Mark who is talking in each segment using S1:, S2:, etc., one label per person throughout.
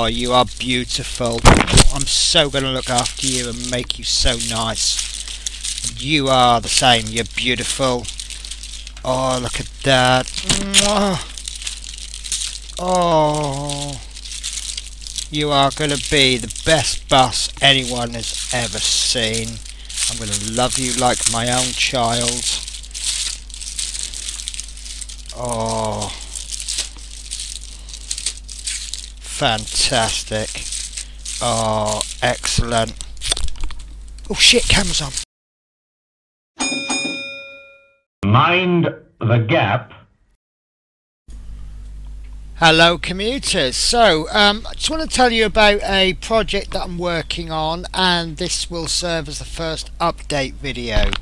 S1: you are beautiful. I'm so going to look after you and make you so nice. You are the same. You're beautiful. Oh, look at that. Oh, you are going to be the best bus anyone has ever seen. I'm going to love you like my own child. Oh, fantastic. Oh, excellent. Oh shit, camera's on.
S2: Mind the gap.
S1: Hello commuters. So I just want to tell you about a project that I'm working on, and this will serve as the first update video.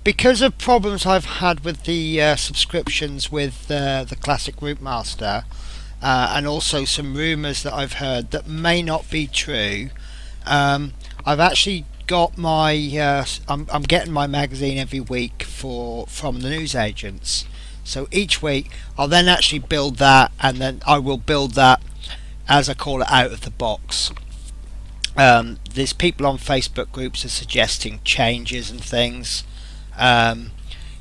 S1: Because of problems I've had with the subscriptions with the classic Routemaster, and also some rumours that I've heard that may not be true, I've actually got my I'm getting my magazine every week from the newsagents. So each week I'll then actually build that, and then I will build that, as I call it, out of the box. There's people on Facebook groups are suggesting changes and things,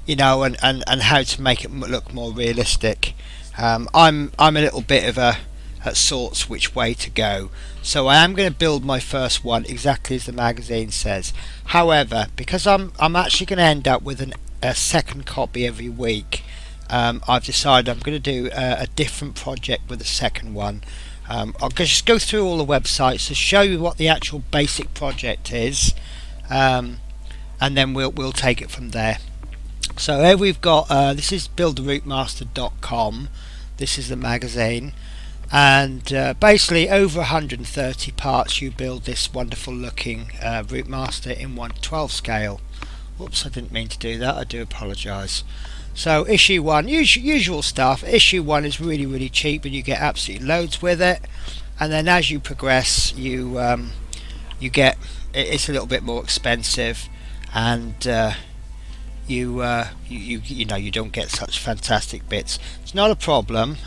S1: you know, and how to make it look more realistic. I'm a little bit of a at sorts which way to go, so I am going to build my first one exactly as the magazine says. However, because I'm actually going to end up with a second copy every week, I've decided I'm going to do a different project with the second one. I'll just go through all the websites to show you what the actual basic project is, and then we'll take it from there. So here we've got this is buildtheroutemaster.com. This is the magazine, and basically over 130 parts you build this wonderful looking Routemaster in 1/12 scale. Whoops, I didn't mean to do that. I do apologise. So issue 1, usual stuff. Issue 1 is really cheap, and you get absolutely loads with it. And then as you progress, you get it's a little bit more expensive, and you know, you don't get such fantastic bits. It's not a problem.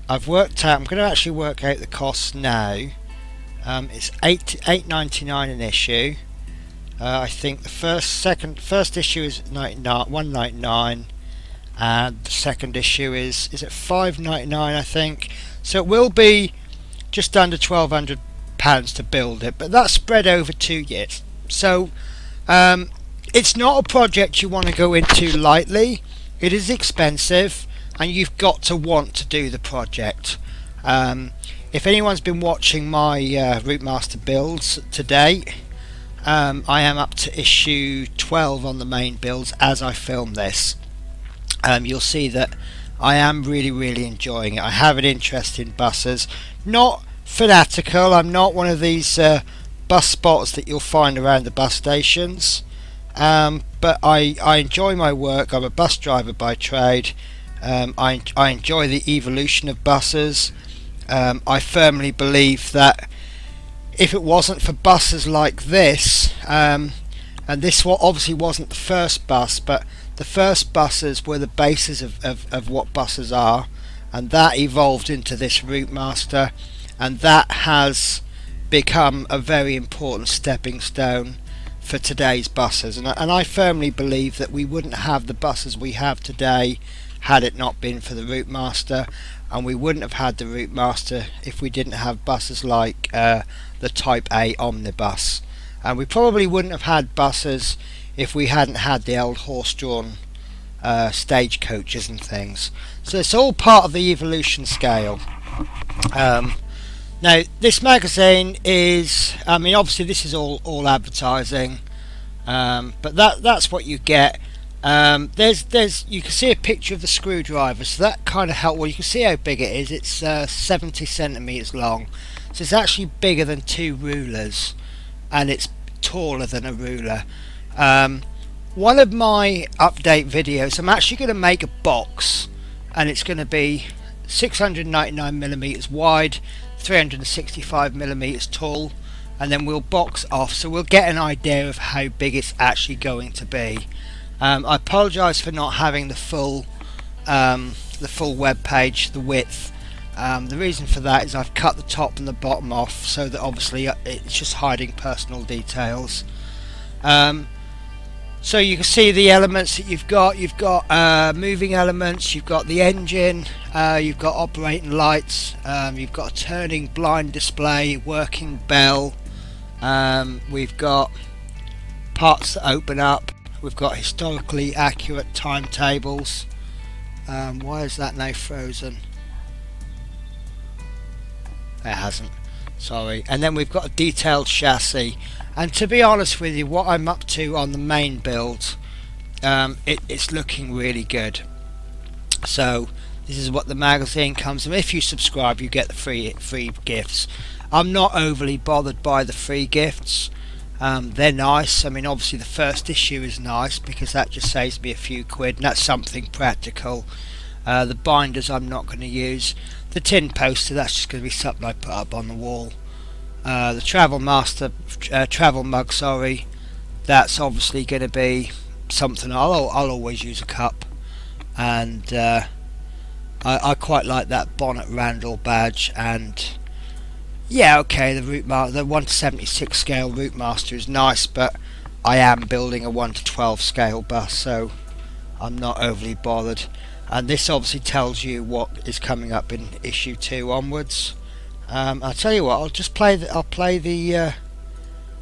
S1: I've worked out. I'm going to actually work out the costs now. It's $8.99 an issue. I think the first issue is $1.99, and the second issue is it $5.99, I think. So it will be just under £1,200 to build it, but that's spread over 2 years. So it's not a project you want to go into lightly. It is expensive, and you've got to want to do the project. If anyone's been watching my Routemaster builds to date, I am up to issue 12 on the main builds as I film this. You'll see that I am really enjoying it. I have an interest in buses, not fanatical. I'm not one of these bus spots that you'll find around the bus stations, but I enjoy my work. I'm a bus driver by trade. I enjoy the evolution of buses. I firmly believe that if it wasn't for buses like this, and this obviously wasn't the first bus, but the first buses were the basis of what buses are, and that evolved into this Routemaster, and that has become a very important stepping stone for today's buses. And I firmly believe that we wouldn't have the buses we have today had it not been for the Routemaster, and we wouldn't have had the Routemaster if we didn't have buses like the Type A omnibus, and we probably wouldn't have had buses if we hadn't had the old horse-drawn stagecoaches and things. So it's all part of the evolution scale. Now this magazine is, I mean, obviously this is all advertising, but that's what you get. There's you can see a picture of the screwdriver, so that kind of helps. Well, you can see how big it is. It's 70 centimeters long, so it's actually bigger than 2 rulers, and it's taller than a ruler. One of my update videos, I'm actually going to make a box, and it's going to be 699 millimeters wide, 365 millimeters tall, and then we'll box off, so we'll get an idea of how big it's actually going to be. I apologise for not having the full web page, the width, The reason for that is I've cut the top and the bottom off so that obviously it's just hiding personal details. So you can see the elements that you've got. You've got moving elements, you've got the engine, you've got operating lights, you've got a turning blind display, working bell, we've got parts that open up, we've got historically accurate timetables. Why is that now frozen? It hasn't, sorry. And then we've got a detailed chassis, and to be honest with you, what I'm up to on the main build, it's looking really good. So this is what the magazine comes with. If you subscribe, you get the free gifts. I'm not overly bothered by the free gifts. They're nice. I mean, obviously the first issue is nice because that just saves me a few quid, and that's something practical. The binders I'm not going to use. The tin poster, that's just going to be something I put up on the wall. The Travelmaster travel mug, sorry, that's obviously going to be something I'll always use a cup. And I quite like that Bonnet Randall badge. And yeah, okay, the 1/76 scale Routemaster is nice, but I am building a 1/12 scale bus, so I'm not overly bothered. And this obviously tells you what is coming up in issue 2 onwards. I'll tell you what, I'll play the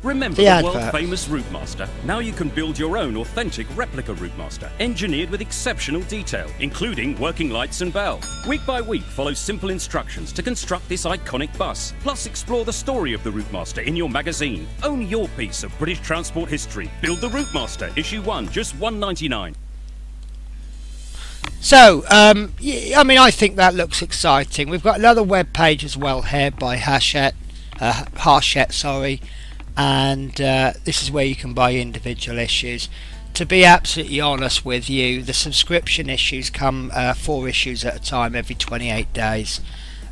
S3: Remember the world-famous Routemaster? Now you can build your own authentic replica Routemaster, engineered with exceptional detail, including working lights and bell. Week by week, follow simple instructions to construct this iconic bus. Plus, explore the story of the Routemaster in your magazine. Own your piece of British transport history. Build the Routemaster, issue 1, just £1.99.
S1: So, yeah, I mean, I think that looks exciting. We've got another web page as well here by Hachette, sorry, and this is where you can buy individual issues. To be absolutely honest with you, the subscription issues come 4 issues at a time every 28 days.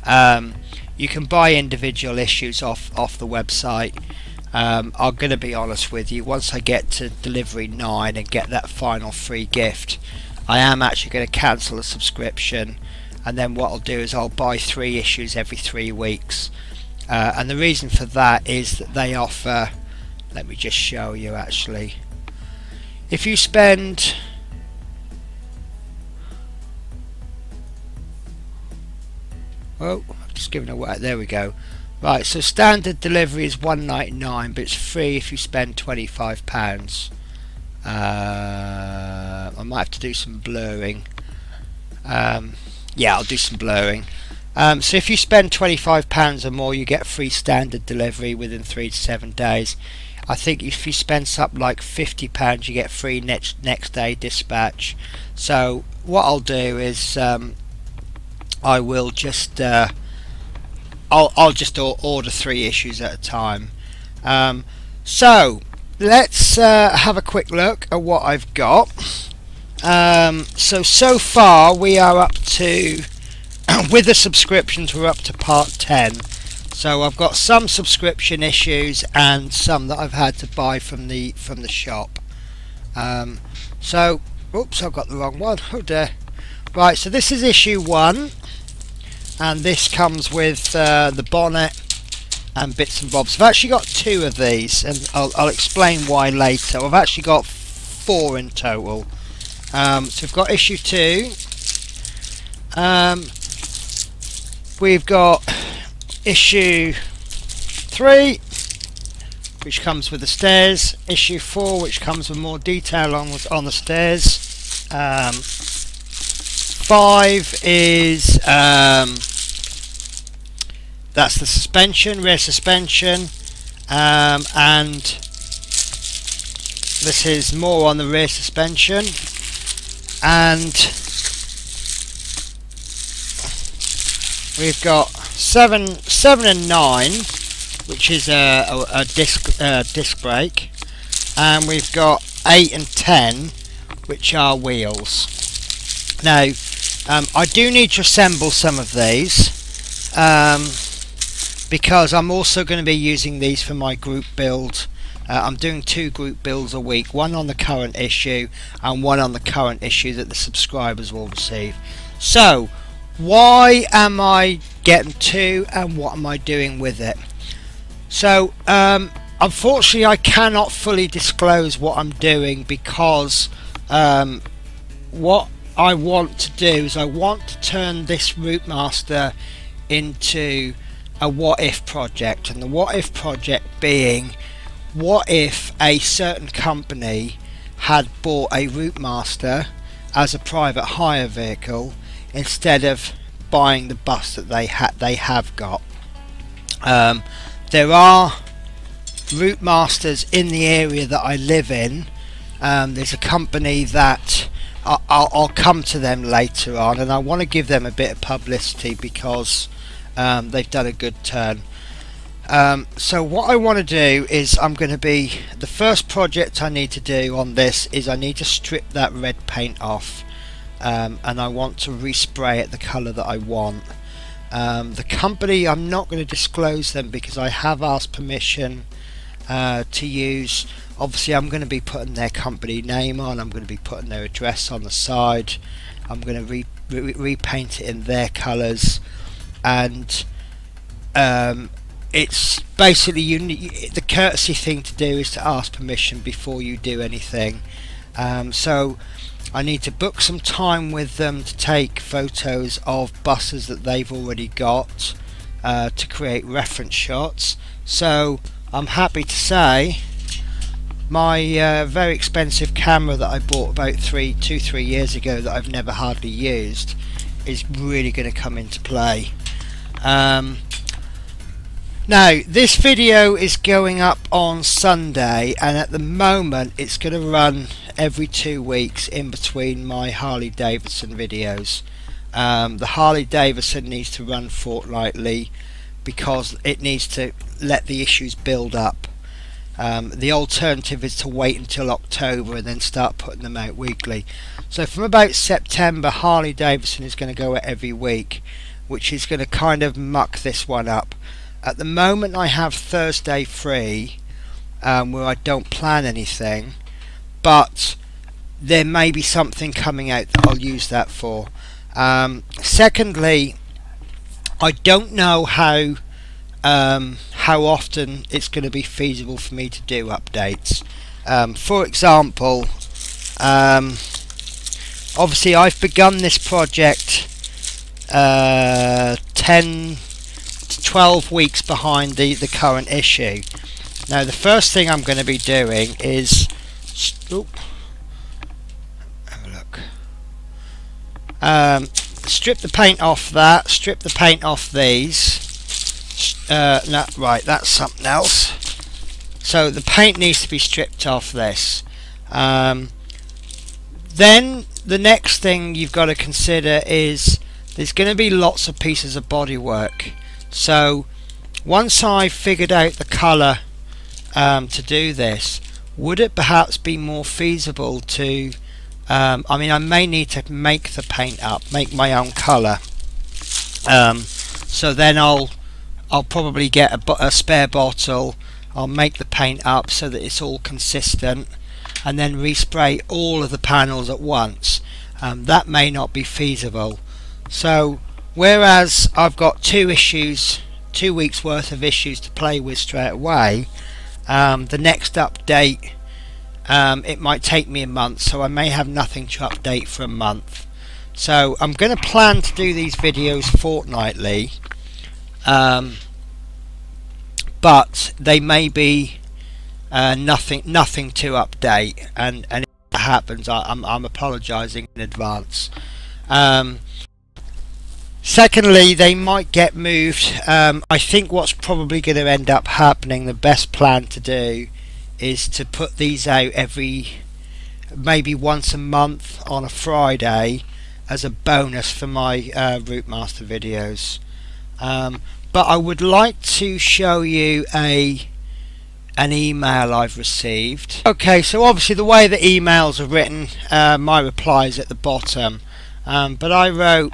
S1: You can buy individual issues off the website. I'm going to be honest with you, once I get to delivery 9 and get that final free gift, I am actually going to cancel the subscription, and then what I'll do is I'll buy 3 issues every 3 weeks. And the reason for that is that they offer, let me just show you actually, if you spend oh, I've just given away, there we go. Right, so standard delivery is £1.99, but it's free if you spend £25. I might have to do some blurring. Yeah, I'll do some blurring. So if you spend £25 or more, you get free standard delivery within 3 to 7 days. I think if you spend something like £50, you get free next day dispatch. So what I'll do is I will just I'll just order 3 issues at a time. So let's have a quick look at what I've got. So far we are up to with the subscriptions, we're up to part 10. So I've got some subscription issues and some that I've had to buy from the shop. So oops, I've got the wrong one. Oh dear. Right, so this is issue 1, and this comes with the bonnet and bits and bobs. I've actually got 2 of these, and I'll explain why later. I've actually got 4 in total. So we've got issue 2. We've got issue 3, which comes with the stairs. Issue 4, which comes with more detail on the stairs. 5 is that's the suspension, rear suspension, and this is more on the rear suspension. And we've got 7 and 9, which is a disc brake, and we've got 8 and 10, which are wheels. Now I do need to assemble some of these because I'm also going to be using these for my group build. I'm doing 2 group builds a week, one on the current issue and one on the current issue that the subscribers will receive. So why am I getting to and what am I doing with it? So unfortunately I cannot fully disclose what I'm doing, because what I want to do is I want to turn this Routemaster into a what if project, and the what if project being, what if a certain company had bought a Routemaster as a private hire vehicle instead of buying the bus that they have got. There are Routemasters in the area that I live in. There's a company that I'll come to them later on, and I want to give them a bit of publicity because they've done a good turn. So what I want to do is the first project I need to do on this is I need to strip that red paint off, and I want to respray it the colour that I want. The company, I'm not going to disclose them because I have asked permission to use. Obviously I'm going to be putting their company name on, I'm going to be putting their address on the side, I'm going to repaint it in their colours, and it's basically the courtesy thing to do is to ask permission before you do anything. So I need to book some time with them to take photos of buses that they've already got to create reference shots. So I'm happy to say my very expensive camera that I bought about 2-3 years ago that I've never hardly used is really going to come into play. Now this video is going up on Sunday, and at the moment it's going to run every 2 weeks in between my Harley Davidson videos. The Harley Davidson needs to run fortnightly because it needs to let the issues build up. The alternative is to wait until October and then start putting them out weekly. So from about September, Harley Davidson is going to go out every week, which is going to kind of muck this one up. At the moment I have Thursday free, where I don't plan anything, but there may be something coming out that I'll use that for. Secondly, I don't know how often it's going to be feasible for me to do updates. For example, obviously I've begun this project 10 to 12 weeks behind the current issue. Now the first thing I'm going to be doing is have a look. Strip the paint off that, strip the paint off these. No, right, that's something else. So the paint needs to be stripped off this. Then the next thing you've got to consider is there's going to be lots of pieces of bodywork. So once I've figured out the colour to do this, would it perhaps be more feasible to I mean I may need to make the paint up, make my own colour, so then I'll probably get a spare bottle, I'll make the paint up so that it's all consistent, and then respray all of the panels at once. That may not be feasible. So whereas I've got 2 weeks worth of issues to play with straight away, the next update it might take me a month, so I may have nothing to update for a month. So I'm going to plan to do these videos fortnightly, but they may be nothing to update, and if that happens I'm apologising in advance. Secondly, they might get moved. I think what's probably going to end up happening, the best plan to do is to put these out maybe once a month on a Friday as a bonus for my Routemaster videos. But I would like to show you an email I've received. Okay, so obviously the way the emails are written, my reply is at the bottom, but I wrote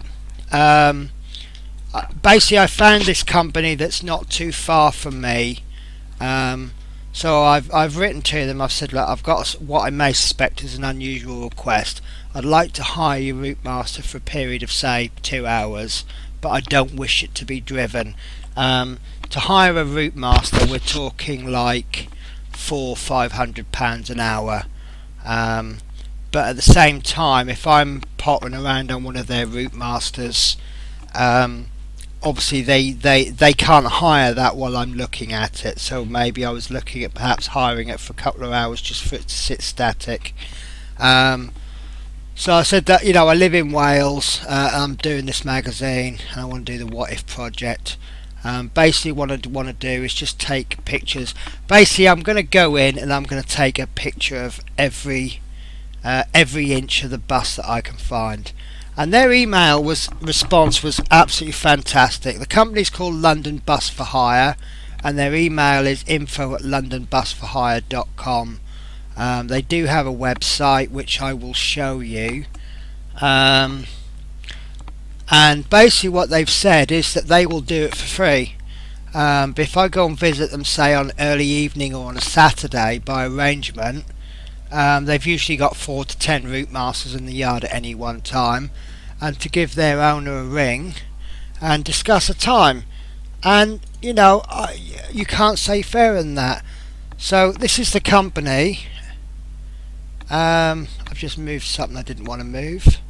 S1: basically I found this company that's not too far from me, So I've written to them. I've said, look, I've got what I may suspect is an unusual request. I'd like to hire your Routemaster for a period of say 2 hours, but I don't wish it to be driven. To hire a Routemaster, we're talking like £400–500 an hour. But at the same time, if I'm pottering around on one of their Routemasters, obviously they can't hire that while I'm looking at it. So maybe I was looking at perhaps hiring it for a couple of hours just for it to sit static. So I said that, you know, I live in Wales, I'm doing this magazine and I want to do the What If project. Basically what I want to do is just take pictures. Basically I'm going to go in and I'm going to take a picture of every inch of the bus that I can find. And their email response was absolutely fantastic. The company's called London Bus for Hire and their email is info@londonbusforhire.com. They do have a website which I will show you. And basically what they've said is that they will do it for free. But if I go and visit them say on early evening or on a Saturday by arrangement, they've usually got 4 to 10 Routemasters in the yard at any one time, and to give their owner a ring and discuss a time. And you know, you can't say fairer than that. So this is the company. I've just moved something I didn't want to move.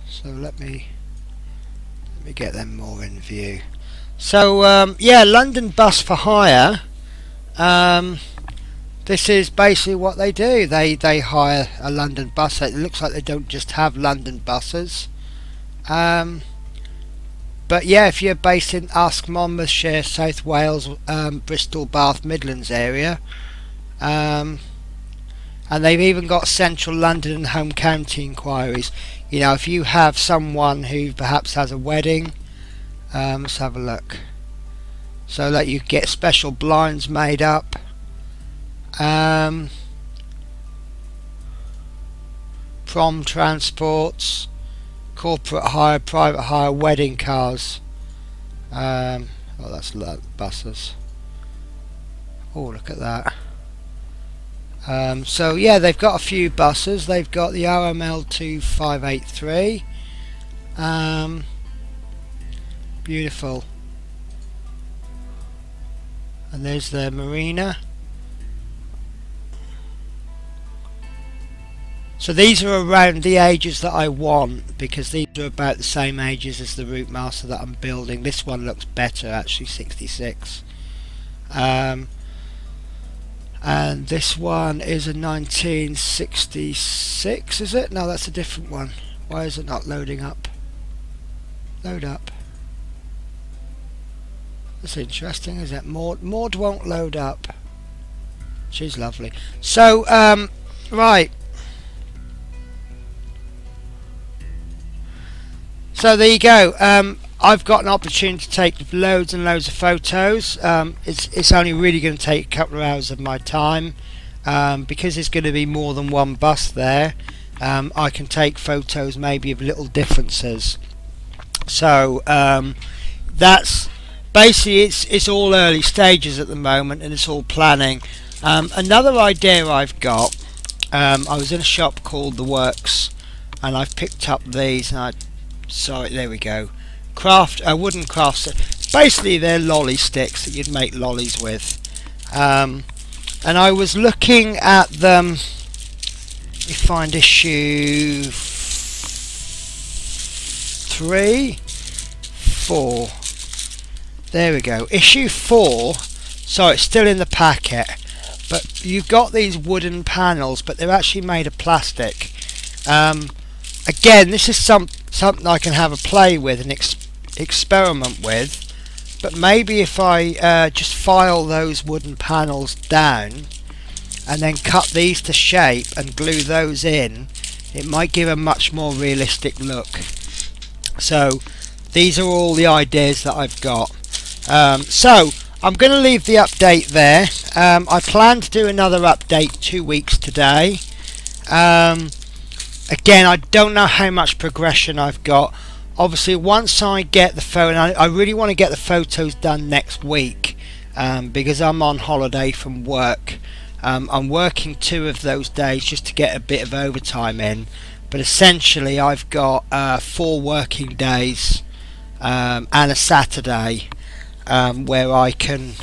S1: So let me get them more in view. So yeah, London Bus for Hire. This is basically what they do. They hire a London bus. It looks like they don't just have London buses. But yeah, if you're based in Usk, Monmouthshire, South Wales, Bristol, Bath, Midlands area, and they've even got Central London and Home County inquiries. You know, if you have someone who perhaps has a wedding, let's have a look. So that you get special blinds made up. Prom transports, corporate hire, private hire, wedding cars. Oh, that's buses. Oh, look at that. So yeah, they've got a few buses. They've got the RML 2583. Beautiful. And there's the marina. So these are around the ages that I want, because these are about the same ages as the Routemaster that I'm building. This one looks better, actually, 66. And this one is a 1966, is it? No, that's a different one. Why is it not loading up? Load up. That's interesting, is it? Maud won't load up. She's lovely. So, right. So there you go. I've got an opportunity to take loads and loads of photos. It's only really going to take a couple of hours of my time, because there's going to be more than one bus there. I can take photos maybe of little differences. So that's basically, it's all early stages at the moment, and it's all planning. Another idea I've got, I was in a shop called The Works and I've picked up these, and sorry, there we go. Wooden craft set. Basically they're lolly sticks that you'd make lollies with. And I was looking at them. Let me find issue 3, 4. There we go. Issue 4. So it's still in the packet. But you've got these wooden panels, but they're actually made of plastic. Again, this is something I can have a play with and experiment with, but maybe if I just file those wooden panels down and then cut these to shape and glue those in, it might give a much more realistic look. So these are all the ideas that I've got. So I'm going to leave the update there. I plan to do another update 2 weeks today. Again, I don't know how much progression I've got. Obviously, once I get the phone, I really want to get the photos done next week. because I'm on holiday from work. I'm working 2 of those days just to get a bit of overtime in, but essentially I've got 4 working days and a Saturday where I can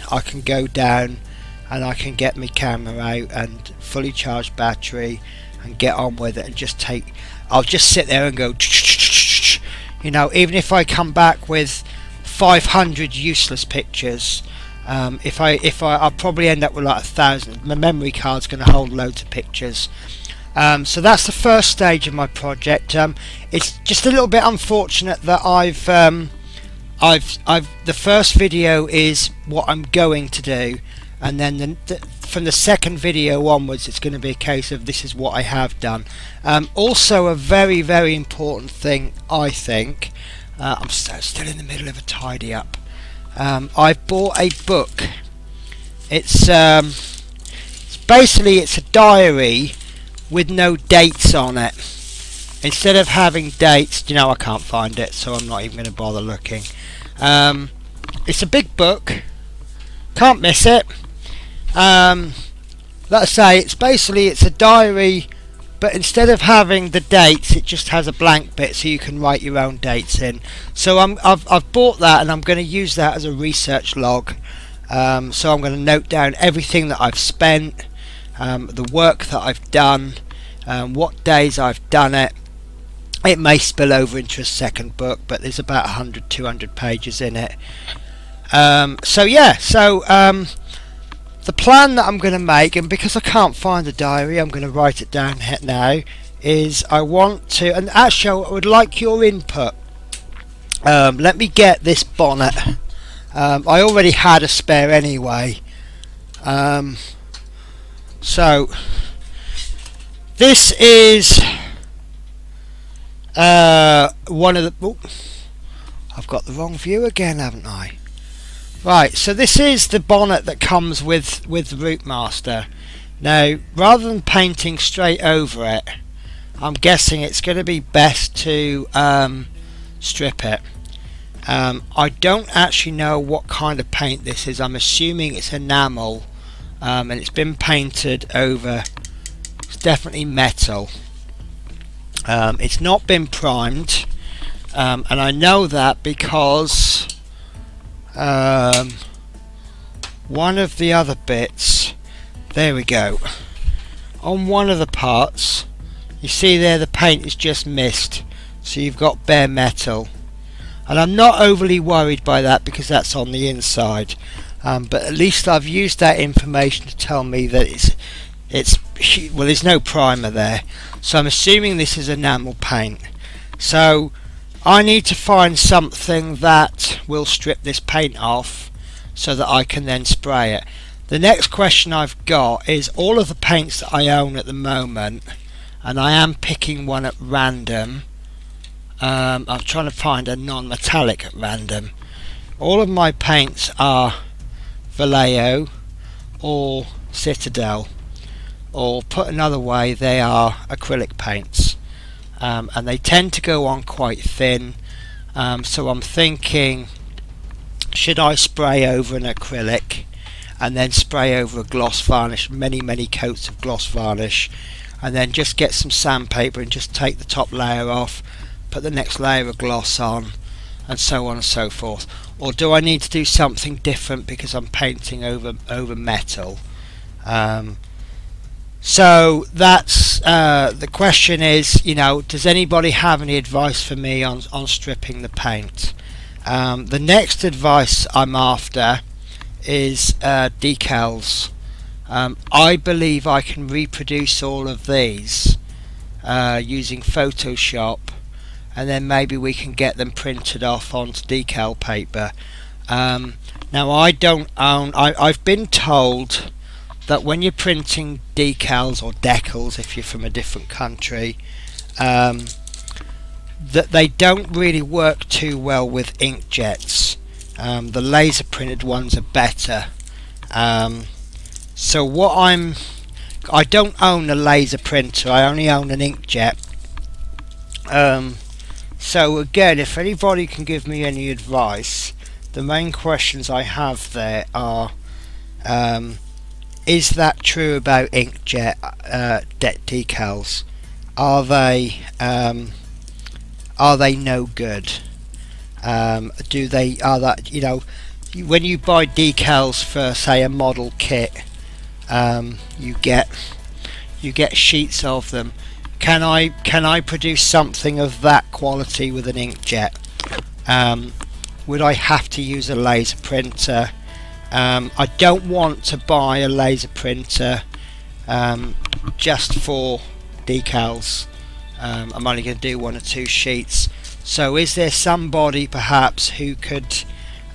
S1: go down and I can get my camera out and fully charge battery and get on with it, and I'll just sit there and go, you know, even if I come back with 500 useless pictures, I'll probably end up with like 1,000. My memory card's going to hold loads of pictures. So that's the first stage of my project. It's just a little bit unfortunate that the first video is what I'm going to do, and then from the second video onwards it's going to be a case of this is what I have done. Also a very, very important thing, I think, I'm still in the middle of a tidy up. I've bought a book. It's basically it's a diary with no dates on it. Instead of having dates, you know, I can't find it, so I'm not even going to bother looking. It's a big book, can't miss it. Like I say, it's a diary, but instead of having the dates, it just has a blank bit so you can write your own dates in. So I've bought that, and I'm going to use that as a research log. So I'm going to note down everything that I've spent, the work that I've done, what days I've done it. It may spill over into a second book, but there's about 100-200 pages in it. So yeah, the plan that I'm going to make, and because I can't find the diary, I'm going to write it down now, is I want to, and actually I would like your input. Let me get this bonnet. I already had a spare anyway. So this is one of the... Oh, I've got the wrong view again, haven't I? Right, so this is the bonnet that comes with the Routemaster. Now, rather than painting straight over it, I'm guessing it's going to be best to strip it. I don't actually know what kind of paint this is. I'm assuming it's enamel, and it's been painted over. It's definitely metal. It's not been primed, and I know that because one of the other bits, there we go, on one of the parts you see there the paint is just missed, so you've got bare metal, and I'm not overly worried by that because that's on the inside, but at least I've used that information to tell me that well, there's no primer there, so I'm assuming this is enamel paint. So I need to find something that will strip this paint off so that I can then spray it. The next question I've got is all of the paints that I own at the moment, and I am picking one at random. I'm trying to find a non-metallic at random. All of my paints are Vallejo or Citadel, or put another way, they are acrylic paints. And they tend to go on quite thin, so I'm thinking, should I spray over an acrylic and then spray over a gloss varnish, many coats of gloss varnish, and then just get some sandpaper and just take the top layer off, put the next layer of gloss on, and so on and so forth? Or do I need to do something different because I'm painting over metal? So that's the question is, you know, does anybody have any advice for me on stripping the paint? The next advice I'm after is decals. I believe I can reproduce all of these using Photoshop, and then maybe we can get them printed off onto decal paper. Now I don't own, I've been told that when you're printing decals or decals, if you're from a different country, that they don't really work too well with inkjets. The laser printed ones are better. So what I don't own a laser printer, I only own an inkjet. So again, if anybody can give me any advice, the main questions I have there are, Is that true about inkjet decals? Are they no good? Are that, you know, when you buy decals for say a model kit, you get sheets of them. Can I produce something of that quality with an inkjet? Would I have to use a laser printer? I don't want to buy a laser printer just for decals. I'm only going to do 1 or 2 sheets. So is there somebody perhaps who could,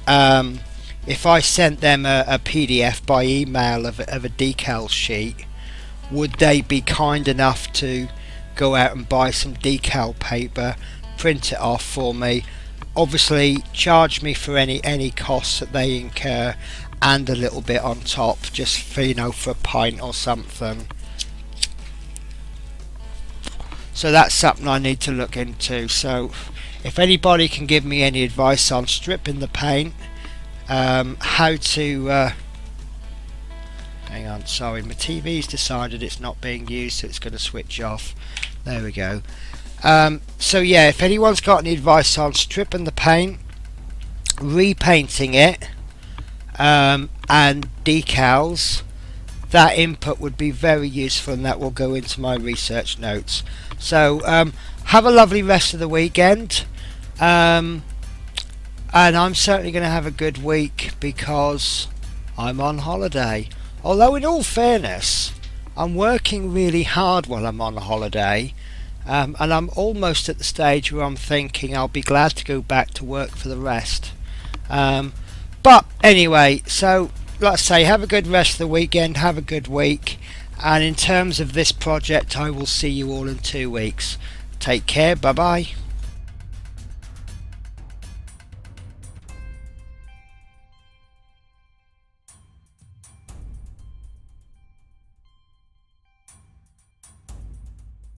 S1: if I sent them a PDF by email of a decal sheet, would they be kind enough to go out and buy some decal paper, print it off for me, obviously charge me for any costs that they incur, and a little bit on top, just for, you know, for a pint or something? So that's something I need to look into. So if anybody can give me any advice on stripping the paint, how to hang on, sorry, my TV's decided it's not being used, so it's going to switch off. There we go. So yeah, if anyone's got any advice on stripping the paint, repainting it, and decals, that input would be very useful, and that will go into my research notes. So have a lovely rest of the weekend, and I'm certainly going to have a good week because I'm on holiday. Although in all fairness, I'm working really hard while I'm on holiday, and I'm almost at the stage where I'm thinking I'll be glad to go back to work for the rest. But anyway, so like I say, have a good rest of the weekend, have a good week, and in terms of this project, I will see you all in 2 weeks. Take care, bye bye.